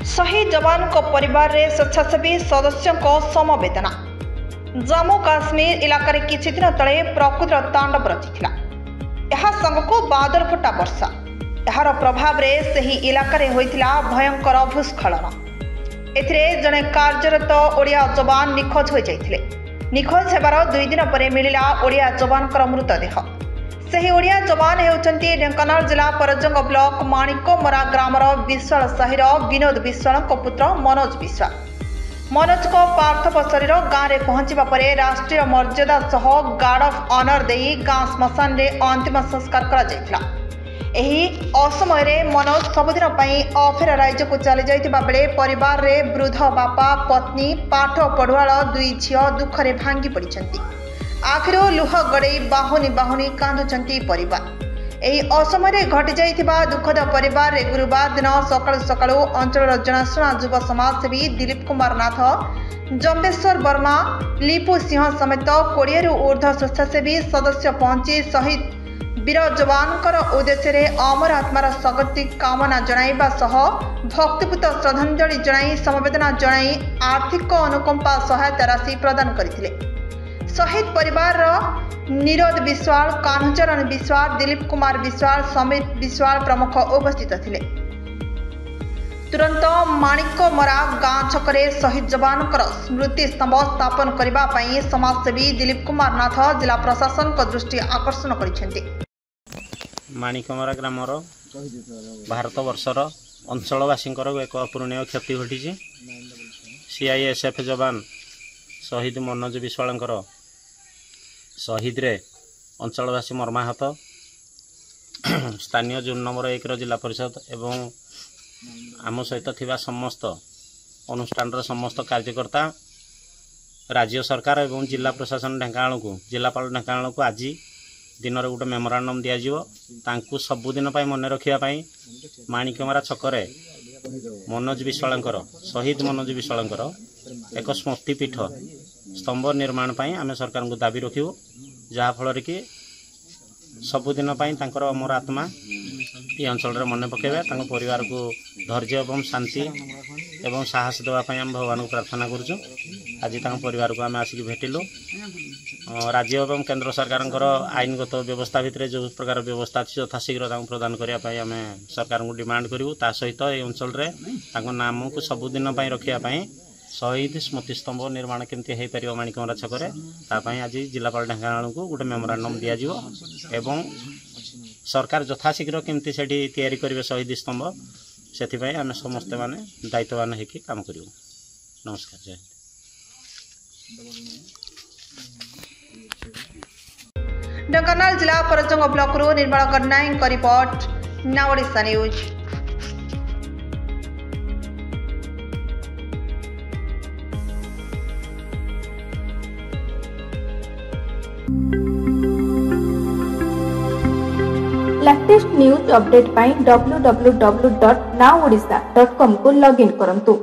शहीद जवान को परिवार रे स्वेच्छासेवी सदस्यों को समवेदना। जम्मू काश्मीर इलाका किछि दिन तले प्रकृतिर तांडव रचिथिला। एहा संगको बादल फटा वर्षा। एहार प्रभाव रे सही इलाका रे होइथिला भयंकर भूस्खलन। एथिरे जने कार्यरत ओडिया जवान निखोज हो जाइथिले। निखोज हेबार 2 दिन परे मिलिला ओडिया जवानकर मृतदेह। सही ओडिया जवान हेउचंती ढेंकानाल जिला परजंग ब्लॉक माणिकमरा ग्रामर विश्वाल साहिर विनोद विश्वाल पुत्र मनोज विश्वाल। मनोज को पार्थिव शरीर गाँव में पहुंचा पर राष्ट्रीय मर्यादा सह गार्ड ऑफ ऑनर दे गाँ श्मशान में अंतिम संस्कार करा। एही असमय रे मनोज सबुदिन अफेर राज्य को चली जाइतिबा बेले परिवार रे वृद्ध बापा पत्नी पाठ पढ़ुआल 2 झियो दुखरे भांगी पड़िछंती। आखिर लुह गड़े बाहुनी बाहुनी कांदुचंती परिवार। एही असमय घटी जाइतिबा दुखद परिवार रे गुरुवार दिन सकाळु सकाळु अंचल जनाशुना युव समाजसेवी दिलीप कुमार नाथ, जम्बेश्वर वर्मा, लिपु सिंह समेत 20 रु ऊर्ध्व स्वेच्छासेवी सदस्य पहुंची शहीद वीर जवानकर उद्देश्य रे अमर आत्मार सगति कामना जणाइबा सह भक्तिपूत श्रद्धांजलि जणाई समवेदना जणाई आर्थिक अनुकंपा सहायता राशि प्रदान करथिले। शहीद परिवार निरोध विश्वाल, कान्हचरण विश्वाल, दिलीप कुमार विश्वाल, समीर विश्वाल प्रमुख उपस्थित थिले। तुरंत माणिकमरा गाँ छकरे शहीद जवानकर स्मृति स्तंभ स्थापन करबा पई समाजसेवी दिलीप कुमार नाथ जिला प्रशासन को दृष्टि आकर्षण करिसेंती। माणिकमरा ग्रामर भारत वर्षर अंचलवासी एक अपूरणीय क्षति घटी। सीआईएसएफ जवान शहीद मनोज विश्वाल शहीद रे अंचलवासी मर्माहत। स्थानीय जून नंबर 1 जिला परिषद एवं आम सहित थिबा समस्त अनुष्ठान समस्त कार्यकर्ता राज्य सरकार एवं जिला प्रशासन ढेंकानाल को जिलापाल ढेंकानाल को आज दिन गोटे मेमोरांडम दिज्व तांकु सबुदिन मन रखा माणिकमरा छकरे मनोज विश्वाल शहीद मनोज विश्वाल एक स्मृतिपीठ स्तंभ निर्माण आम सरकार को दाबी रखू, जहाँफल कि सबुदिन अमर आत्मा ये अंचल मन पकेबे। परिवार को धैर्य एवं शांति एवं साहस देवाई आम भगवान को प्रार्थना करुचु। आज परिवार को आम आसिक भेटिलु। राज्य एवं केंद्र सरकार आईनगत व्यवस्था भितर जो प्रकार व्यवस्था अच्छी यथाशीघ्र प्रदान करने आम सरकार को डिमांड करूँ। ता सहित ये अंचल नाम को सबुदिन रखापी शहीद स्मृति स्तंभ निर्माण केमती हो पार माणिकमरा छकरे तापाई आज जिलापाल ढेंकानाल को गोटे मेमोरांडम दिज्व एवं सरकार यथाशीघ्र केमती से तैयारी करेंगे शहीद स्तंभ से आम समस्ते माने दायित्ववान होकर काम करूँ। नमस्कार, जय हिंद। ढेंकानाल जिला Parjang block Nirmal Gananayak report, now Odisha news. Latest news update पाई www.nowodisha.com को लॉगिन करंतु।